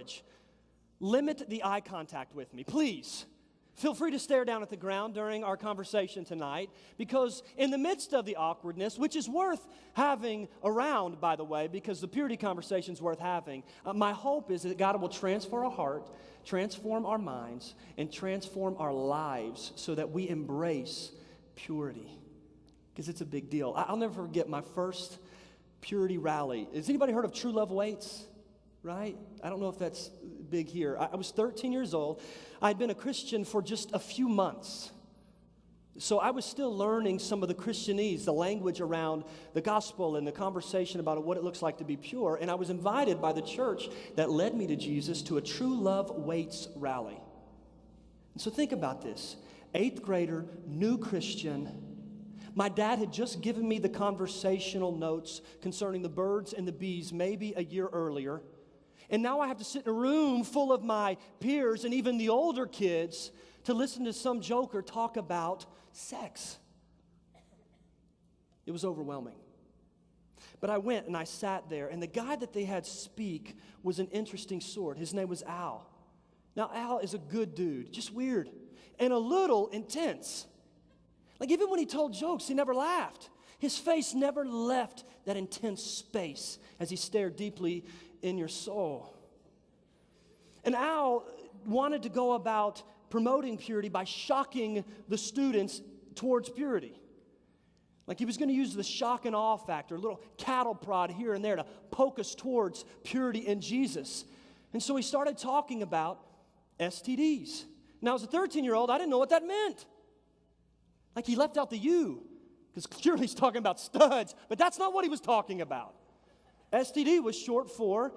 courage, limit the eye contact with me, please. Feel free to stare down at the ground during our conversation tonight, because in the midst of the awkwardness, which is worth having around, by the way, because the purity conversation is worth having, my hope is that God will transform our heart, transform our minds, and transform our lives so that we embrace purity, because it's a big deal. I'll never forget my first purity rally. Has anybody heard of True Love Waits? Right? I don't know if that's big here. I was 13 years old. I'd been a Christian for just a few months. So I was still learning some of the Christianese, the language around the gospel and the conversation about what it looks like to be pure. And I was invited by the church that led me to Jesus to a True Love Waits rally. And so think about this. 8th grader, new Christian. My dad had just given me the conversational notes concerning the birds and the bees maybe a year earlier. And now I have to sit in a room full of my peers and even the older kids to listen to some joker talk about sex. It was overwhelming. But I went and I sat there, and the guy that they had speak was an interesting sort. His name was Al. Now, Al is a good dude, just weird, and a little intense. Like, even when he told jokes, he never laughed. His face never left that intense space as he stared deeply in your soul. And Al wanted to go about promoting purity by shocking the students towards purity. Like he was going to use the shock and awe factor, a little cattle prod here and there to poke us towards purity in Jesus. And so he started talking about STDs. Now, as a 13-year-old, I didn't know what that meant. Like he left out the U, because clearly he's talking about studs, but that's not what he was talking about. STD was short for,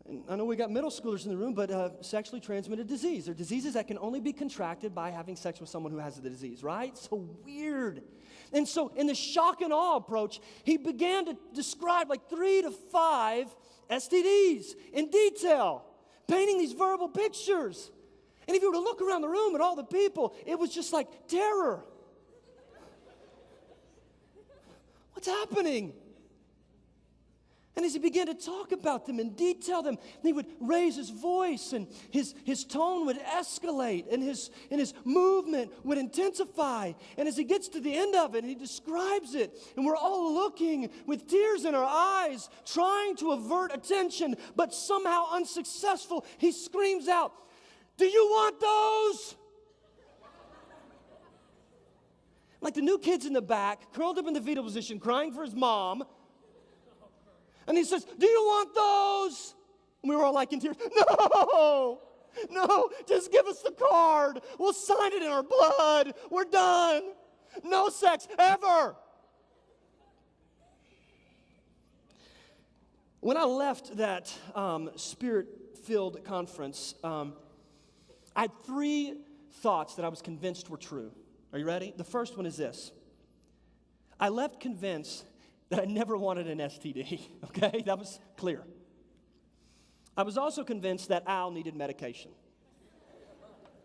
and I know we got middle schoolers in the room, but sexually transmitted disease. They're diseases that can only be contracted by having sex with someone who has the disease, right? So weird. And so in the shock and awe approach, he began to describe like 3 to 5 STDs in detail, painting these verbal pictures. And if you were to look around the room at all the people, it was just like terror. What's happening? And as he began to talk about them and detail them, he would raise his voice and his tone would escalate and his movement would intensify. And as he gets to the end of it, he describes it, and we're all looking with tears in our eyes, trying to avert attention, but somehow unsuccessful. He screams out, "Do you want those?" Like the new kid's in the back, curled up in the fetal position, crying for his mom. And he says, "Do you want those?" And we were all like in tears, No, just give us the card. We'll sign it in our blood. We're done. No sex ever. When I left that spirit-filled conference, I had 3 thoughts that I was convinced were true. Are you ready? The first one is this. I left convinced that I never wanted an STD, okay? That was clear. I was also convinced that Al needed medication.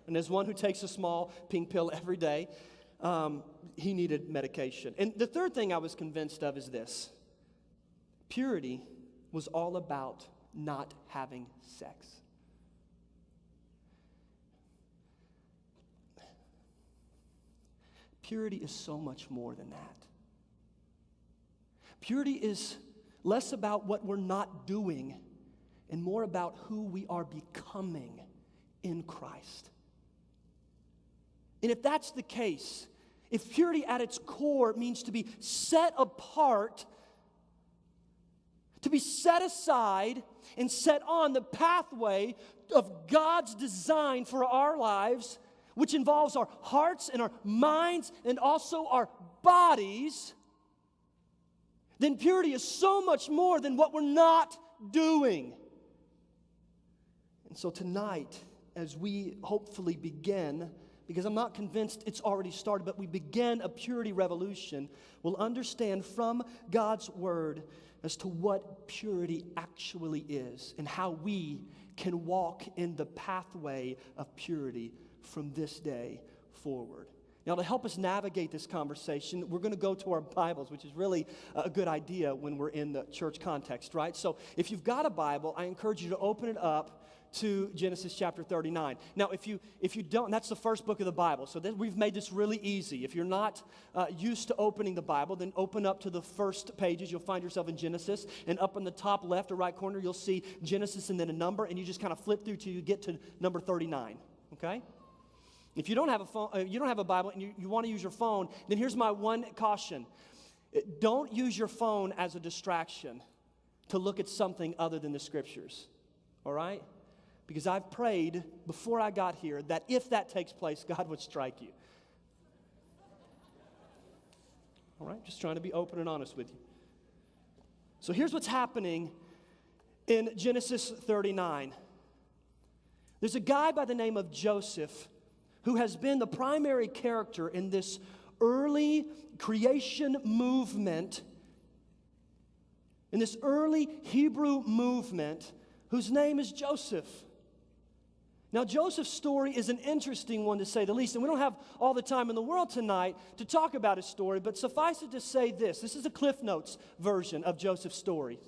And as one who takes a small pink pill every day, he needed medication. And the third thing I was convinced of is this. Purity was all about not having sex. Purity is so much more than that. Purity is less about what we're not doing and more about who we are becoming in Christ. And if that's the case, if purity at its core means to be set apart, to be set aside and set on the pathway of God's design for our lives, which involves our hearts and our minds and also our bodies, then purity is so much more than what we're not doing. And so tonight, as we hopefully begin, because I'm not convinced it's already started, but we begin a purity revolution, we'll understand from God's word as to what purity actually is and how we can walk in the pathway of purity from this day forward. Now, to help us navigate this conversation, we're going to go to our Bibles, which is really a good idea when we're in the church context, right? So if you've got a Bible, I encourage you to open it up to Genesis chapter 39. Now, if you don't, that's the first book of the Bible. So we've made this really easy. If you're not used to opening the Bible, then open up to the first pages. You'll find yourself in Genesis. And up in the top left or right corner, you'll see Genesis and then a number. And you just kind of flip through till you get to number 39, okay? If you don't have a phone, you don't have a Bible, and you want to use your phone, then here's my one caution. Don't use your phone as a distraction to look at something other than the Scriptures, all right? Because I've prayed before I got here that if that takes place, God would strike you. All right? Just trying to be open and honest with you. So here's what's happening in Genesis 39. There's a guy by the name of Joseph who has been the primary character in this early creation movement, in this early Hebrew movement, whose name is Joseph. Now, Joseph's story is an interesting one, to say the least, and we don't have all the time in the world tonight to talk about his story, but suffice it to say this. This is a Cliff Notes version of Joseph's story.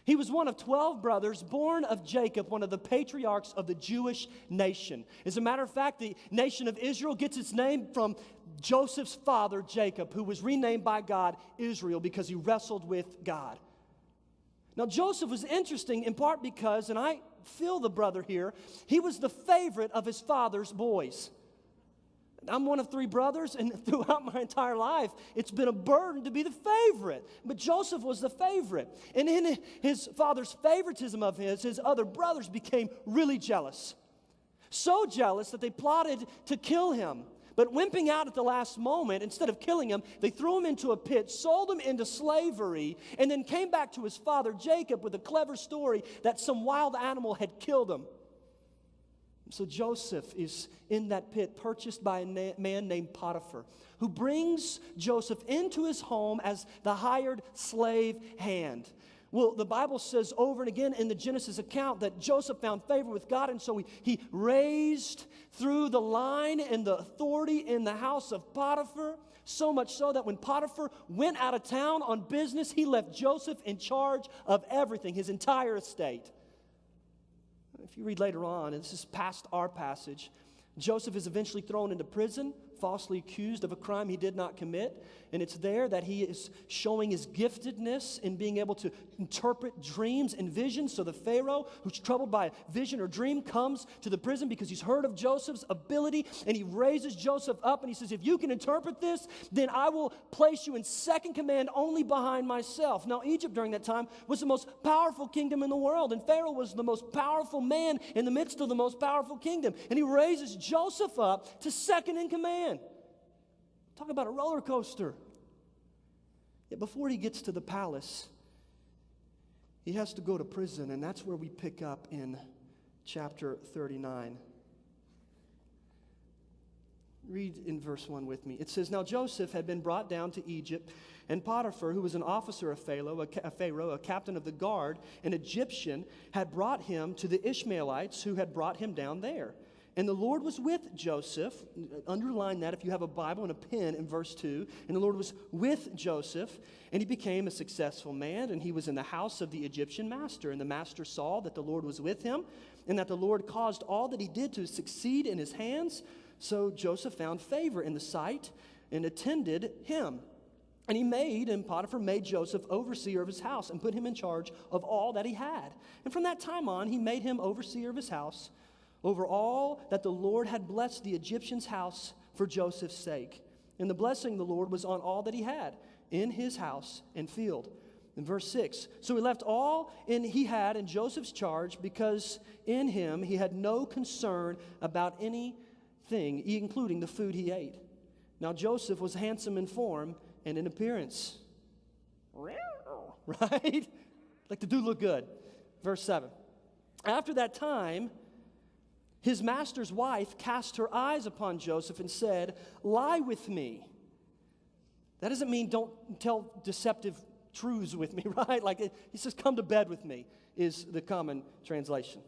He was one of 12 brothers, born of Jacob, one of the patriarchs of the Jewish nation. As a matter of fact, the nation of Israel gets its name from Joseph's father, Jacob, who was renamed by God Israel because he wrestled with God. Now, Joseph was interesting in part because, and I feel the brother here, he was the favorite of his father's boys. I'm one of 3 brothers, and throughout my entire life, it's been a burden to be the favorite. But Joseph was the favorite. And in his father's favoritism of his other brothers became really jealous. So jealous that they plotted to kill him. But wimping out at the last moment, instead of killing him, they threw him into a pit, sold him into slavery, and then came back to his father Jacob with a clever story that some wild animal had killed him. So Joseph is in that pit, purchased by a man named Potiphar, who brings Joseph into his home as the hired slave hand. Well, the Bible says over and again in the Genesis account that Joseph found favor with God, and so he raised through the line and the authority in the house of Potiphar, so much so that when Potiphar went out of town on business, he left Joseph in charge of everything, his entire estate. If you read later on, and this is past our passage, Joseph is eventually thrown into prison, falsely accused of a crime he did not commit. And it's there that he is showing his giftedness in being able to interpret dreams and visions. So the Pharaoh, who's troubled by a vision or dream, comes to the prison because he's heard of Joseph's ability, and he raises Joseph up and he says, if you can interpret this, then I will place you in second command only behind myself. Now, Egypt during that time was the most powerful kingdom in the world, and Pharaoh was the most powerful man in the midst of the most powerful kingdom. And he raises Joseph up to second in command. Talk about a roller coaster. Yet before he gets to the palace, he has to go to prison, and that's where we pick up in chapter 39. Read in verse 1 with me. It says, now Joseph had been brought down to Egypt, and Potiphar, who was an officer of Pharaoh, a captain of the guard, an Egyptian, had brought him to the Ishmaelites who had brought him down there. And the Lord was with Joseph. Underline that if you have a Bible and a pen in verse 2. And the Lord was with Joseph, and he became a successful man, and he was in the house of the Egyptian master. And the master saw that the Lord was with him, and that the Lord caused all that he did to succeed in his hands. So Joseph found favor in the sight and attended him. And Potiphar made Joseph overseer of his house and put him in charge of all that he had. And from that time on, he made him overseer of his house, over all that the Lord had blessed the Egyptian's house for Joseph's sake. And the blessing of the Lord was on all that he had in his house and field. In verse 6, so he left all he had in Joseph's charge, because in him he had no concern about anything, including the food he ate. Now Joseph was handsome in form and in appearance. Right? Like the dude looked good. Verse 7. After that time, his master's wife cast her eyes upon Joseph and said, lie with me. That doesn't mean don't tell deceptive truths with me, right? Like he says, come to bed with me, is the common translation.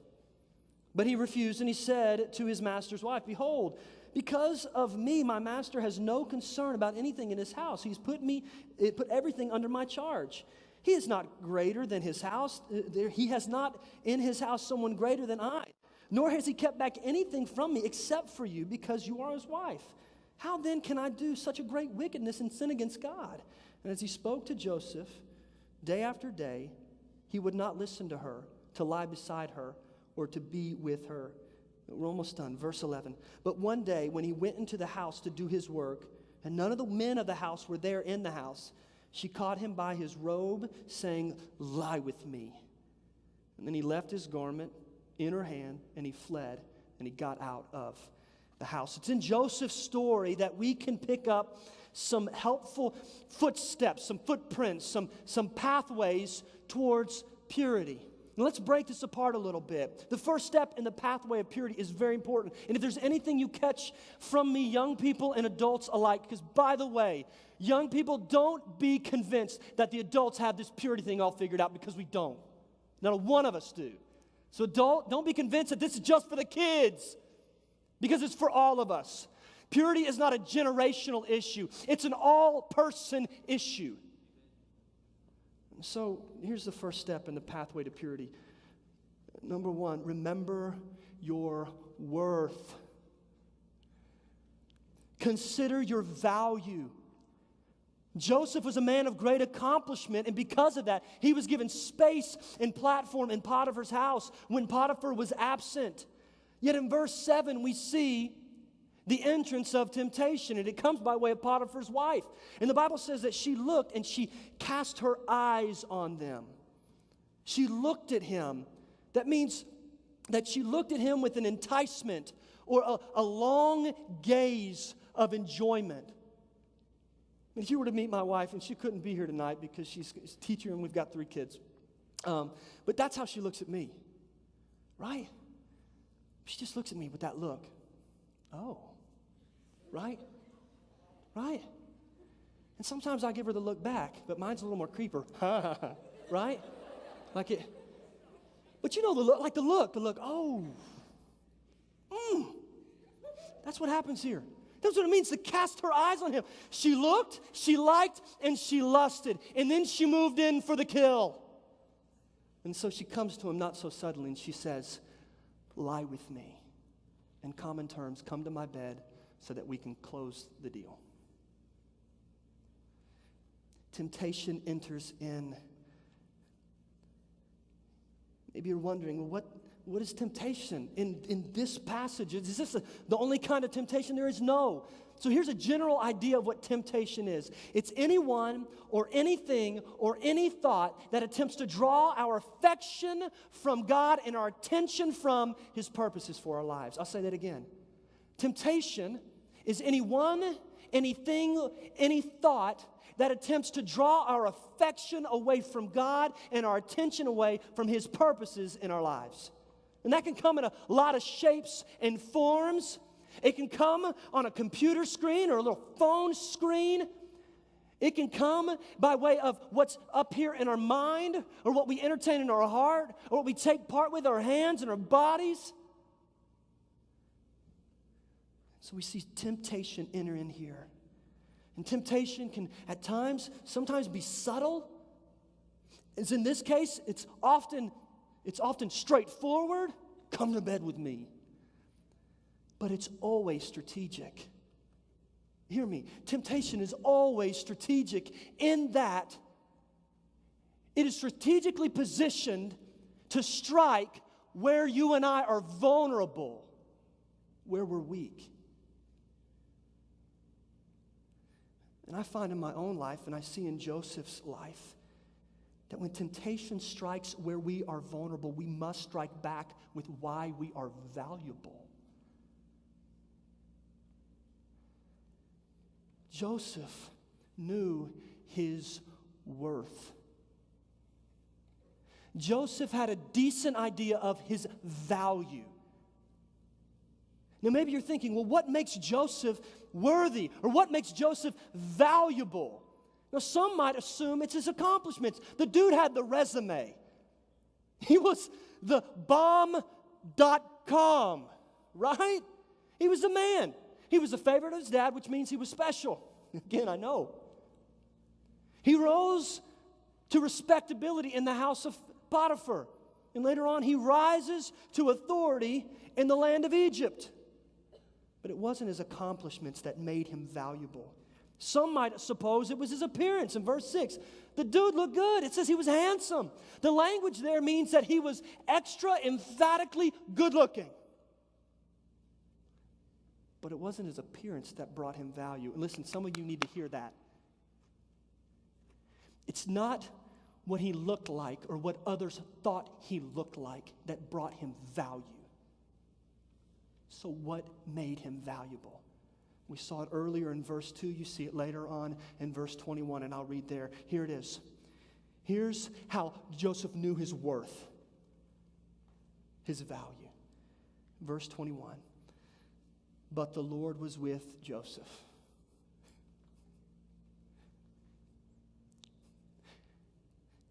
But he refused, and he said to his master's wife, behold, Because of me, my master has no concern about anything in his house. He's put everything under my charge. He is not greater than his house. He has not in his house someone greater than I. Nor has he kept back anything from me except for you, because you are his wife. How then can I do such a great wickedness and sin against God? And as he spoke to Joseph, day after day, he would not listen to her, to lie beside her, or to be with her. We're almost done. Verse 11. But one day when he went into the house to do his work, and none of the men of the house were there in the house, she caught him by his robe, saying, "Lie with me." And then he left his garment in her hand, and he fled, and he got out of the house. It's in Joseph's story that we can pick up some helpful footsteps, some footprints, some pathways towards purity. Now let's break this apart a little bit. The first step in the pathway of purity is very important. And if there's anything you catch from me, young people and adults alike, because by the way, young people, don't be convinced that the adults have this purity thing all figured out, because we don't. Not one of us do. So don't be convinced that this is just for the kids, because it's for all of us. Purity is not a generational issue. It's an all-person issue. So here's the first step in the pathway to purity. Number one, remember your worth. Consider your value. Joseph was a man of great accomplishment, and because of that, he was given space and platform in Potiphar's house when Potiphar was absent. Yet in verse 7, we see the entrance of temptation, and it comes by way of Potiphar's wife. And the Bible says that she looked and she cast her eyes on them. She looked at him. That means that she looked at him with an enticement or a long gaze of enjoyment. If you were to meet my wife, and she couldn't be here tonight because she's a teacher and we've got 3 kids, but that's how she looks at me, right? She just looks at me with that look. Oh. Right? Right? And sometimes I give her the look back, but mine's a little more creeper. Right? Like it. But you know the look, oh. That's what happens here. That's what it means to cast her eyes on him. She looked, she liked, and she lusted. And then she moved in for the kill. And so she comes to him not so suddenly, and she says, "Lie with me. In common terms, come to my bed so that we can close the deal." Temptation enters in. Maybe you're wondering, well, what is temptation in this passage? Is this the only kind of temptation there is? No. So here's a general idea of what temptation is. It's anyone or anything or any thought that attempts to draw our affection from God and our attention from His purposes for our lives. I'll say that again. Temptation is anyone, anything, any thought that attempts to draw our affection away from God and our attention away from His purposes in our lives. And that can come in a lot of shapes and forms. It can come on a computer screen or a little phone screen. It can come by way of what's up here in our mind, or what we entertain in our heart, or what we take part with our hands and our bodies. So we see temptation enter in here. And temptation can at times, sometimes be subtle. As in this case, it's often straightforward. Come to bed with me. But it's always strategic. Hear me. Temptation is always strategic in that it is strategically positioned to strike where you and I are vulnerable, where we're weak. And I find in my own life, and I see in Joseph's life, that when temptation strikes where we are vulnerable, we must strike back with why we are valuable. Joseph knew his worth. Joseph had a decent idea of his value. Now maybe you're thinking, well, what makes Joseph worthy? Or what makes Joseph valuable? Now some might assume it's his accomplishments. The dude had the resume. He was the bomb.com, right? He was the man. He was a favorite of his dad, which means he was special. Again, I know. He rose to respectability in the house of Potiphar. And later on, he rises to authority in the land of Egypt. But it wasn't his accomplishments that made him valuable. Some might suppose it was his appearance. In verse 6, the dude looked good. It says he was handsome. The language there means that he was extra emphatically good looking. But it wasn't his appearance that brought him value. And listen, some of you need to hear that. It's not what he looked like or what others thought he looked like that brought him value. So what made him valuable? We saw it earlier in verse 2. You see it later on in verse 21, and I'll read there. Here it is. Here's how Joseph knew his worth, his value. Verse 21. But the Lord was with Joseph.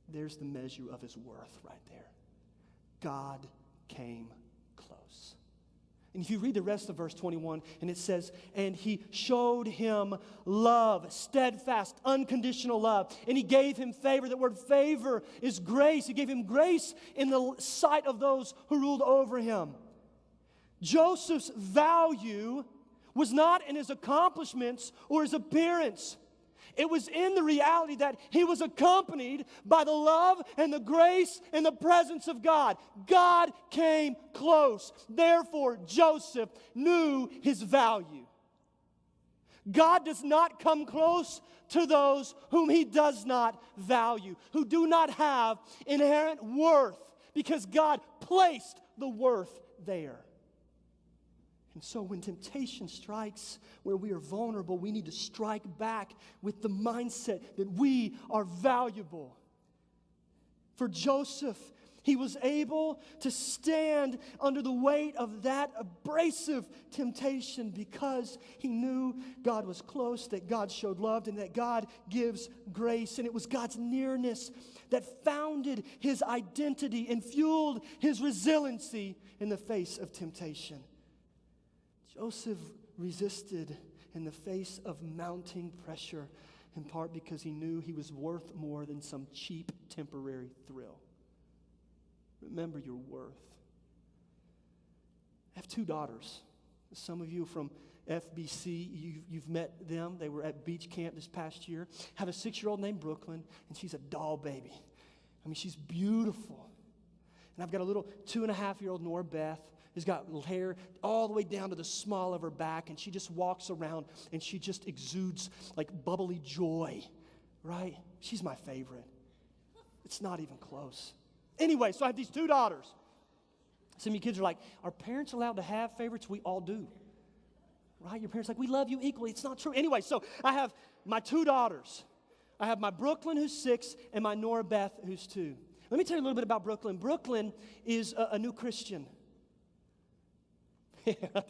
There's the measure of his worth right there. God came close. And if you read the rest of verse 21, and it says, and he showed him love, steadfast, unconditional love. And he gave him favor. That word favor is grace. He gave him grace in the sight of those who ruled over him. Joseph's value was not in his accomplishments or his appearance. It was in the reality that he was accompanied by the love and the grace and the presence of God. God came close. Therefore, Joseph knew his value. God does not come close to those whom he does not value, who do not have inherent worth, because God placed the worth there. And so when temptation strikes where we are vulnerable, we need to strike back with the mindset that we are valuable. For Joseph, he was able to stand under the weight of that abrasive temptation because he knew God was close, that God showed love, and that God gives grace. And it was God's nearness that founded his identity and fueled his resiliency in the face of temptation. Joseph resisted in the face of mounting pressure, in part because he knew he was worth more than some cheap temporary thrill. Remember your worth. I have 2 daughters. Some of you from FBC, you've met them. They were at beach camp this past year. I have a 6-year-old named Brooklyn, and she's a doll baby. I mean, she's beautiful. And I've got a little 2.5-year-old Nora Beth, who's got hair all the way down to the small of her back, and she just walks around, and she just exudes like bubbly joy, right? She's my favorite. It's not even close. Anyway, so I have these 2 daughters. Some of you kids are like, are parents allowed to have favorites? We all do, right? Your parents are like, we love you equally. It's not true. Anyway, so I have my 2 daughters. I have my Brooklyn, who's 6, and my Nora Beth, who's 2. Let me tell you a little bit about Brooklyn. Brooklyn is a new Christian. I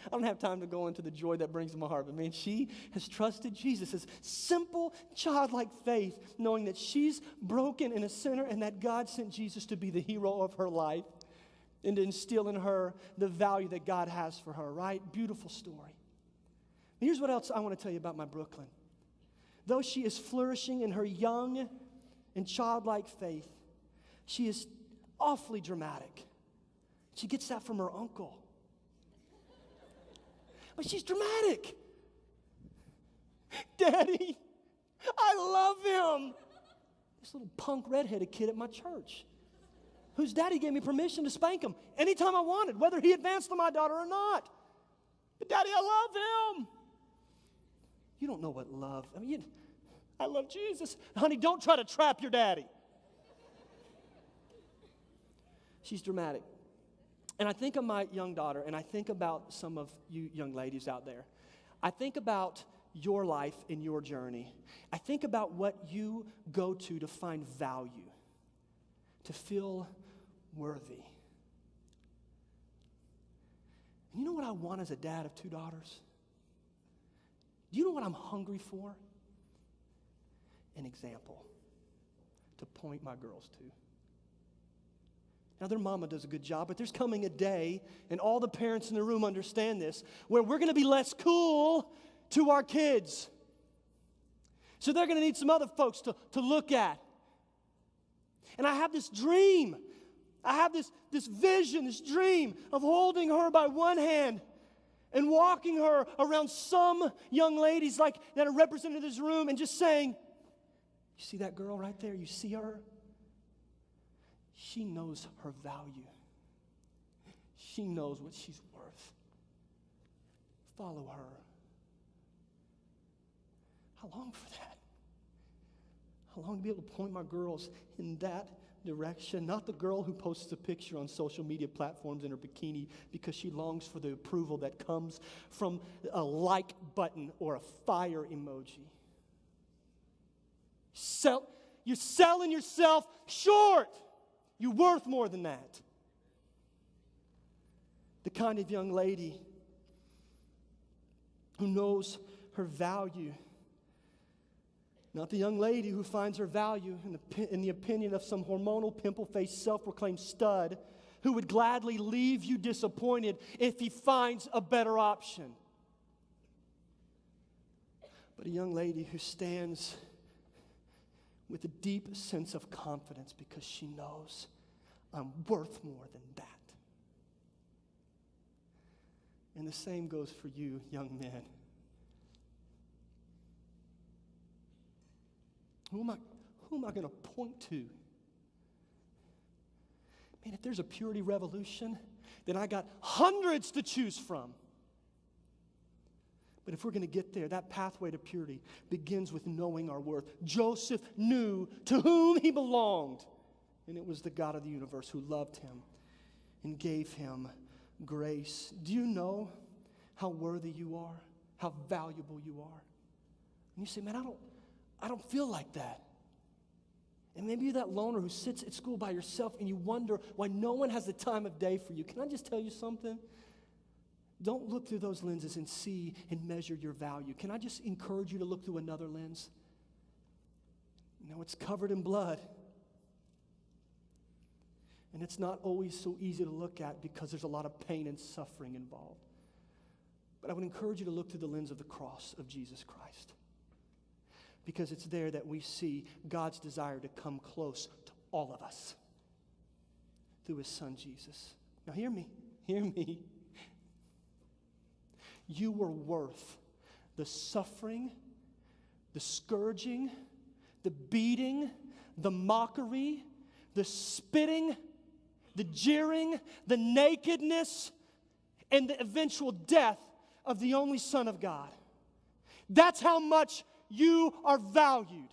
don't have time to go into the joy that brings to my heart, but man, she has trusted Jesus. This simple, childlike faith, knowing that she's broken and a sinner and that God sent Jesus to be the hero of her life and to instill in her the value that God has for her, right? Beautiful story. Here's what else I want to tell you about my Brooklyn. Though she is flourishing in her young and childlike faith, she is awfully dramatic. She gets that from her uncle. But she's dramatic. Daddy, I love him. This little punk redheaded kid at my church, whose daddy gave me permission to spank him anytime I wanted, whether he advanced to my daughter or not. But Daddy, I love him. You don't know what love, I love Jesus. Honey, don't try to trap your daddy. She's dramatic. And I think of my young daughter, and I think about some of you young ladies out there. I think about your life and your journey. I think about what you go to find value, to feel worthy. And you know what I want as a dad of 2 daughters? Do you know what I'm hungry for? An example to point my girls to. Now, their mama does a good job, but there's coming a day, and all the parents in the room understand this, where we're going to be less cool to our kids. So they're going to need some other folks to look at. And I have this dream. I have this vision, this dream of holding her by one hand and walking her around some young ladies like that are represented in this room and just saying, you see that girl right there? You see her? She knows her value. She knows what she's worth. Follow her. How long for that? How long to be able to point my girls in that direction? Not the girl who posts a picture on social media platforms in her bikini because she longs for the approval that comes from a like button or a fire emoji. You're selling yourself short. You're worth more than that. The kind of young lady who knows her value. Not the young lady who finds her value in the opinion of some hormonal, pimple-faced, self-proclaimed stud who would gladly leave you disappointed if he finds a better option. But a young lady who stands with a deep sense of confidence because she knows I'm worth more than that. And the same goes for you, young men. Who am I going to point to? Man, if there's a purity revolution, then I got hundreds to choose from. But if we're going to get there, that pathway to purity begins with knowing our worth. Joseph knew to whom he belonged, and it was the God of the universe who loved him and gave him grace. Do you know how worthy you are, how valuable you are? And you say, man, I don't feel like that. And maybe you're that loner who sits at school by yourself and you wonder why no one has the time of day for you. Can I just tell you something? Don't look through those lenses and see and measure your value. Can I just encourage you to look through another lens? You know, it's covered in blood. And it's not always so easy to look at because there's a lot of pain and suffering involved. But I would encourage you to look through the lens of the cross of Jesus Christ. Because it's there that we see God's desire to come close to all of us through his son Jesus. Now hear me. You were worth the suffering, the scourging, the beating, the mockery, the spitting, the jeering, the nakedness, and the eventual death of the only Son of God. That's how much you are valued.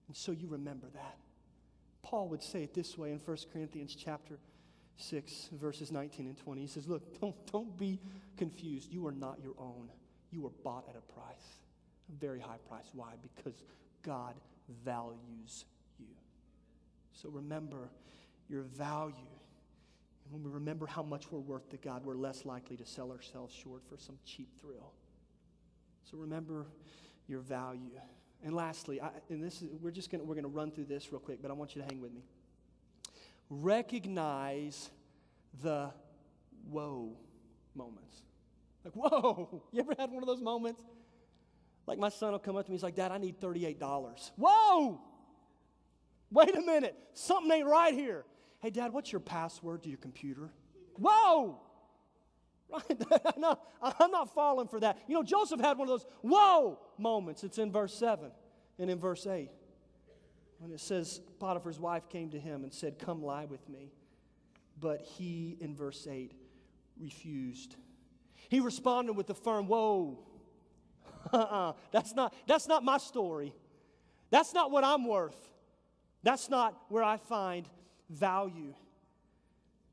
And so you remember that. Paul would say it this way in 1 Corinthians chapter 6, verses 19 and 20. He says, look, don't be confused. You are not your own. You were bought at a price, a very high price. Why? Because God values you. So remember your value. And when we remember how much we're worth to God, we're less likely to sell ourselves short for some cheap thrill. So remember your value. And lastly, we're going to run through this real quick, but I want you to hang with me. Recognize the whoa moments. Like, whoa! You ever had one of those moments? Like my son will come up to me, he's like, Dad, I need $38. Whoa! Wait a minute, something ain't right here. Hey, Dad, what's your password to your computer? Whoa! Right? No, I'm not falling for that. You know, Joseph had one of those whoa moments. It's in verse 7 and in verse 8. When it says Potiphar's wife came to him and said, come lie with me. But he, in verse 8, refused. He responded with a firm, whoa. That's not my story. That's not what I'm worth. That's not where I find value.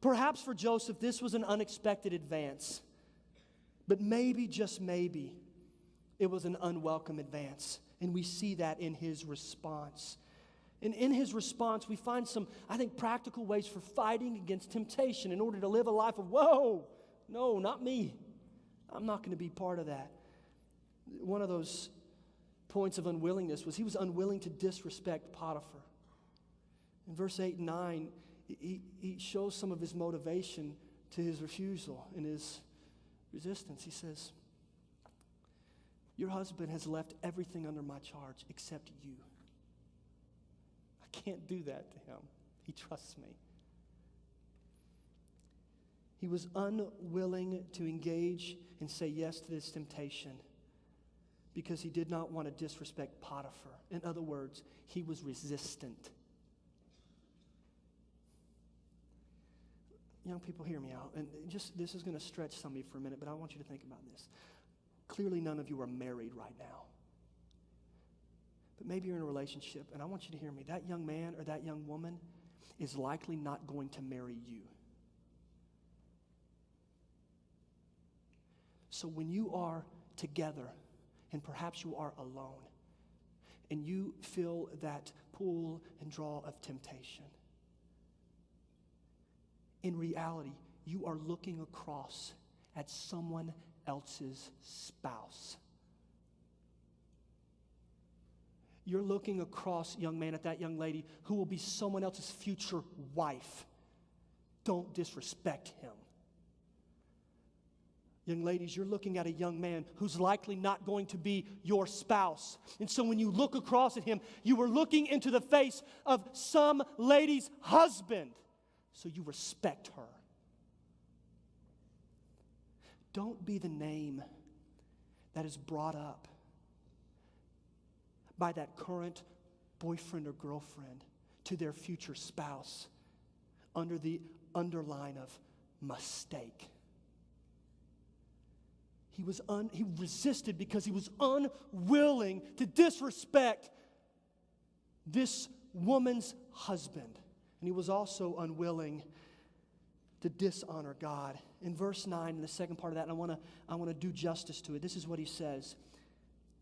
Perhaps for Joseph, this was an unexpected advance. But maybe, just maybe, it was an unwelcome advance. And we see that in his response. And in his response, we find some, I think, practical ways for fighting against temptation in order to live a life of, whoa, no, not me. I'm not going to be part of that. One of those points of unwillingness was he was unwilling to disrespect Potiphar. In verse 8 and 9, he shows some of his motivation to his refusal and his resistance. He says, your husband has left everything under my charge except you. I can't do that to him. He trusts me. He was unwilling to engage and say yes to this temptation because he did not want to disrespect Potiphar. In other words, he was resistant. Young people, hear me out. And just this is going to stretch some of you for a minute, but I want you to think about this. Clearly, none of you are married right now. But maybe you're in a relationship, and I want you to hear me. That young man or that young woman is likely not going to marry you. So when you are together, and perhaps you are alone, and you feel that pull and draw of temptation, in reality, you are looking across at someone else's spouse. You're looking across, young man, at that young lady who will be someone else's future wife. Don't disrespect him. Young ladies, you're looking at a young man who's likely not going to be your spouse. And so when you look across at him, you are looking into the face of some lady's husband. So you respect her. Don't be the name that is brought up by that current boyfriend or girlfriend to their future spouse under the underline of mistake. He resisted because he was unwilling to disrespect this woman's husband. And he was also unwilling to dishonor God. In verse 9, in the second part of that, and I want to do justice to it. This is what he says.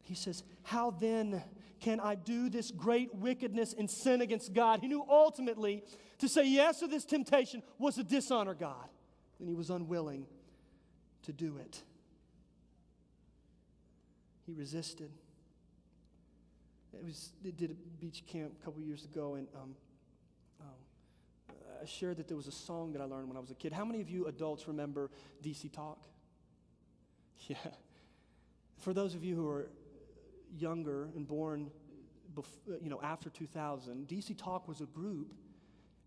He says, how then can I do this great wickedness and sin against God? He knew ultimately to say yes to this temptation was to dishonor God. And he was unwilling to do it. He resisted. They did a beach camp a couple years ago, and I shared that there was a song that I learned when I was a kid. How many of you adults remember DC Talk? Yeah. For those of you who are younger and born after 2000, DC Talk was a group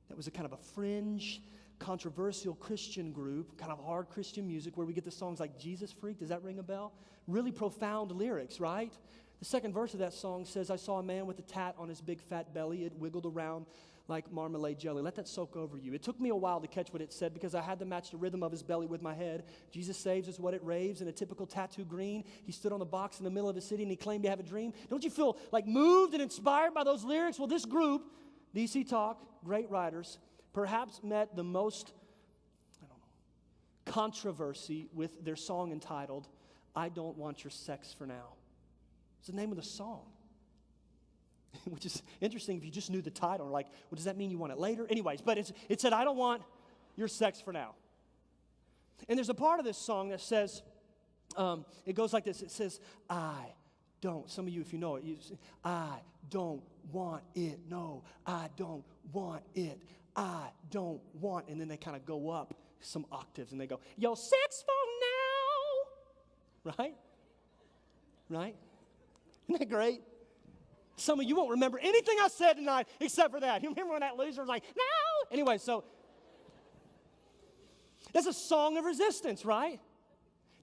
that was a kind of a fringe, controversial Christian group, kind of hard Christian music where we get the songs like Jesus Freak. Does that ring a bell? Really profound lyrics, right? The second verse of that song says, I saw a man with a tat on his big fat belly. It wiggled around like marmalade jelly. Let that soak over you. It took me a while to catch what it said because I had to match the rhythm of his belly with my head. Jesus saves is what it raves in a typical tattoo green. He stood on the box in the middle of the city and he claimed to have a dream. Don't you feel like moved and inspired by those lyrics? Well, this group, DC Talk, great writers, perhaps met the most, controversy with their song entitled, I Don't Want Your Sex for Now. It's the name of the song. Which is interesting if you just knew the title. Like, well, does that mean you want it later? Anyways, but it said, I don't want your sex for now. And there's a part of this song that says, it goes like this. It says, I don't. Some of you, if you know it, you say, I don't want it. No, I don't want it. I don't want. And then they kind of go up some octaves and they go, yo, sex for now. Right? Right? Isn't that great? Some of you won't remember anything I said tonight except for that. You remember when that loser was like, no? Anyway, so that's a song of resistance, right?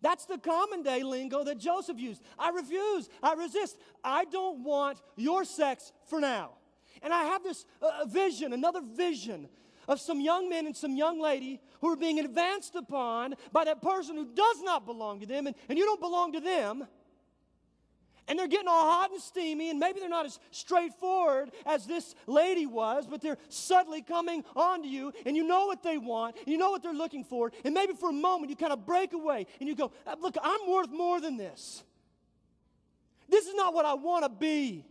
That's the common day lingo that Joseph used. I refuse. I resist. I don't want your sex for now. And I have this vision, another vision of some young men and some young lady who are being advanced upon by that person who does not belong to them, and you don't belong to them. And they're getting all hot and steamy, and maybe they're not as straightforward as this lady was, but they're subtly coming onto you, and you know what they want, and you know what they're looking for, and maybe for a moment you kind of break away, and you go, look, I'm worth more than this. This is not what I want to be.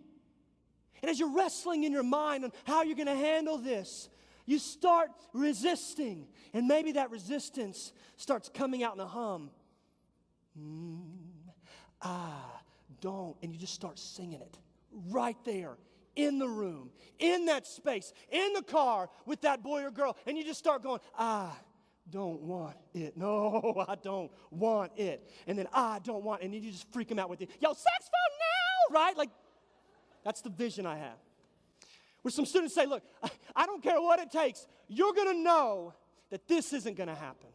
And as you're wrestling in your mind on how you're going to handle this, you start resisting, and maybe that resistance starts coming out in a hum. I don't, and you just start singing it right there in the room, in that space, in the car with that boy or girl, and you just start going, I don't want it. No, I don't want it. And then I don't want it. And then you just freak them out with it. Yo, saxophone now, right? Like, that's the vision I have. Where some students say, look, I don't care what it takes. You're going to know that this isn't going to happen.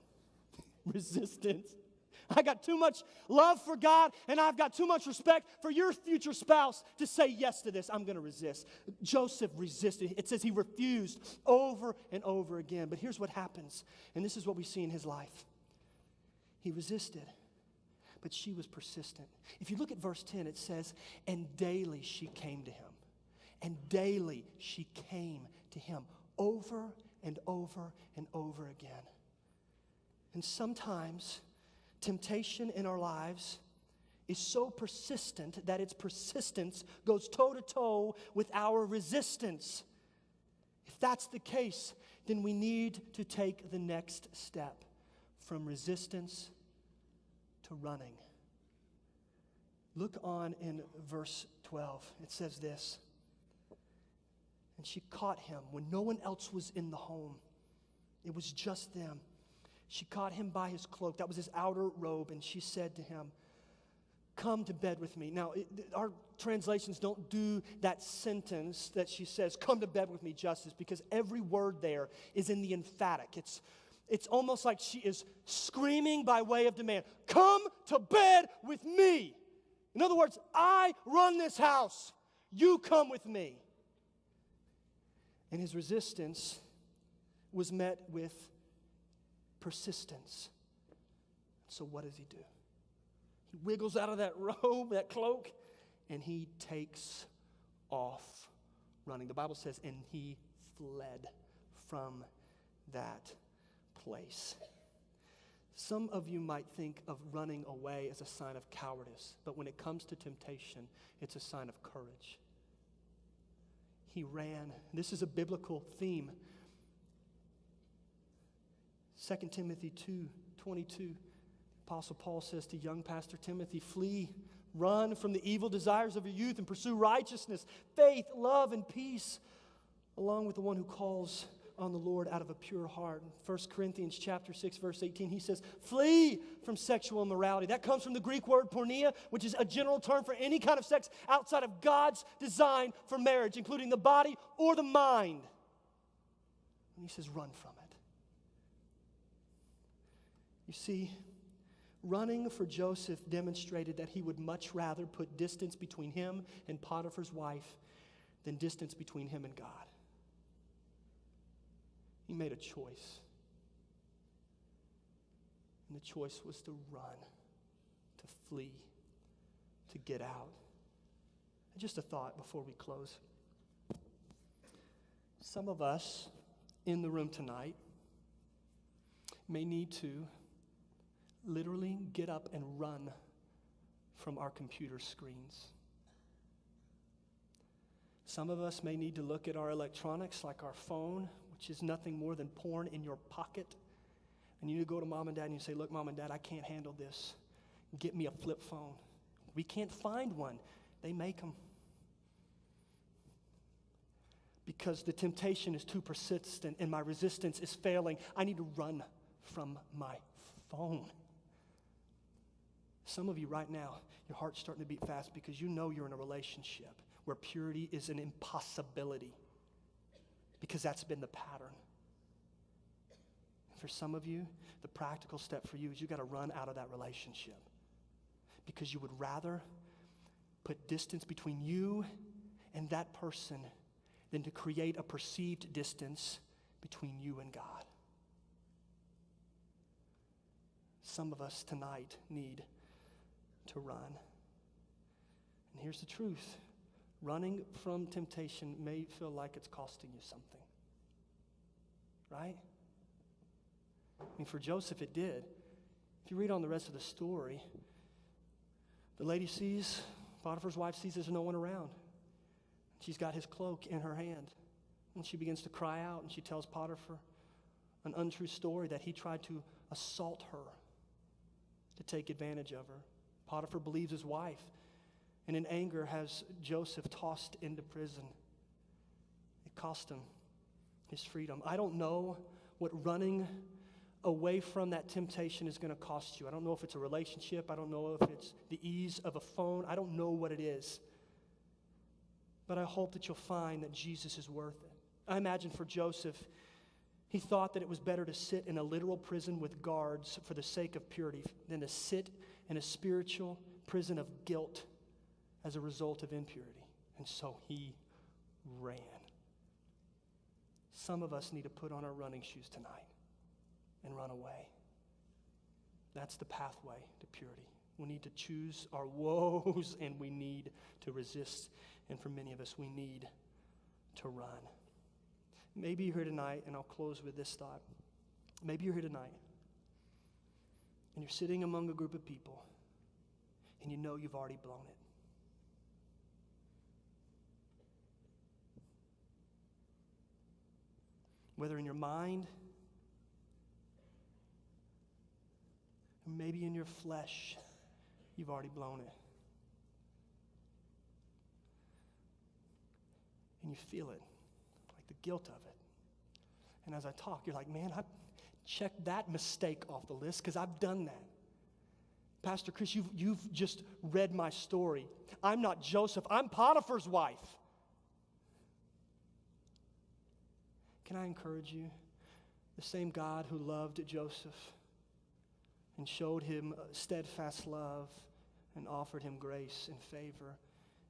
Resistance. I got too much love for God, and I've got too much respect for your future spouse to say yes to this. I'm going to resist. Joseph resisted. It says he refused over and over again. But here's what happens, and this is what we see in his life. He resisted, but she was persistent. If you look at verse 10, it says, and daily she came to him. And daily she came to him over and over and over again. And sometimes temptation in our lives is so persistent that its persistence goes toe-to-toe with our resistance. If that's the case, then we need to take the next step from resistance to running. Look on in verse 12. It says this. And she caught him when no one else was in the home. It was just them. She caught him by his cloak. That was his outer robe. And she said to him, come to bed with me. Now, our translations don't do that sentence that she says, come to bed with me, justice, because every word there is in the emphatic. It's almost like she is screaming by way of demand, come to bed with me. In other words, I run this house. You come with me. And his resistance was met with persistence. So what does he do? He wiggles out of that robe, that cloak, and he takes off running. The Bible says, and he fled from that place. Some of you might think of running away as a sign of cowardice, but when it comes to temptation, it's a sign of courage. He ran. This is a biblical theme. 2 Timothy 2:22, Apostle Paul says to young Pastor Timothy, flee, run from the evil desires of your youth and pursue righteousness, faith, love, and peace, along with the one who calls on the Lord out of a pure heart. 1 Corinthians chapter 6, verse 18, he says, flee from sexual immorality. That comes from the Greek word porneia, which is a general term for any kind of sex outside of God's design for marriage, including the body or the mind. And he says, run from it. You see, running for Joseph demonstrated that he would much rather put distance between him and Potiphar's wife than distance between him and God. He made a choice. And the choice was to run, to flee, to get out. And just a thought before we close. Some of us in the room tonight may need to literally get up and run from our computer screens. Some of us may need to look at our electronics like our phone, which is nothing more than porn in your pocket. And you need to go to mom and dad and you say, look, mom and dad, I can't handle this. Get me a flip phone. We can't find one. They make them. Because the temptation is too persistent and my resistance is failing. I need to run from my phone. Some of you right now, your heart's starting to beat fast because you know you're in a relationship where purity is an impossibility. Because that's been the pattern. And for some of you, the practical step for you is you got to run out of that relationship. Because you would rather put distance between you and that person than to create a perceived distance between you and God. Some of us tonight need to run. And here's the truth. Running from temptation may feel like it's costing you something. Right? I mean, for Joseph, it did. If you read on the rest of the story, the lady sees, Potiphar's wife sees there's no one around. She's got his cloak in her hand. And she begins to cry out, and she tells Potiphar an untrue story that he tried to assault her, to take advantage of her. Potiphar believes his wife, and in anger has Joseph tossed into prison. It cost him his freedom. I don't know what running away from that temptation is going to cost you. I don't know if it's a relationship. I don't know if it's the ease of a phone. I don't know what it is. But I hope that you'll find that Jesus is worth it. I imagine for Joseph, he thought that it was better to sit in a literal prison with guards for the sake of purity than to sit in a spiritual prison of guilt as a result of impurity. And so he ran. Some of us need to put on our running shoes tonight and run away. That's the pathway to purity. We need to choose our woes, and we need to resist. And for many of us, we need to run. Maybe you're here tonight, and I'll close with this thought. Maybe you're here tonight, and you're sitting among a group of people, and you know you've already blown it. Whether in your mind, or maybe in your flesh, you've already blown it. And you feel it, like the guilt of it. And as I talk, you're like, man, I checked that mistake off the list because I've done that. Pastor Chris, you've just read my story. I'm not Joseph. I'm Potiphar's wife. Can I encourage you? The same God who loved Joseph and showed him steadfast love and offered him grace and favor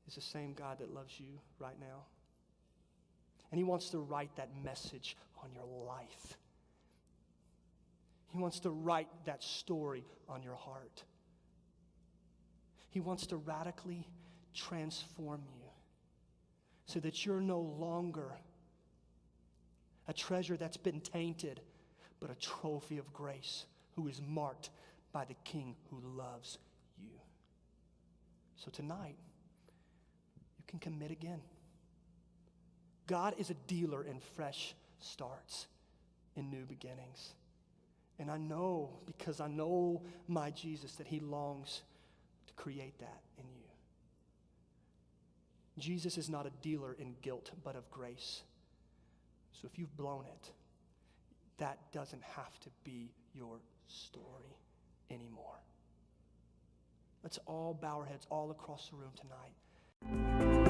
is the same God that loves you right now. And he wants to write that message on your life. He wants to write that story on your heart. He wants to radically transform you so that you're no longer a treasure that's been tainted, but a trophy of grace who is marked by the King who loves you. So tonight, you can commit again. God is a dealer in fresh starts, in new beginnings. And I know, because I know my Jesus, that he longs to create that in you. Jesus is not a dealer in guilt, but of grace. So if you've blown it, that doesn't have to be your story anymore. Let's all bow our heads all across the room tonight.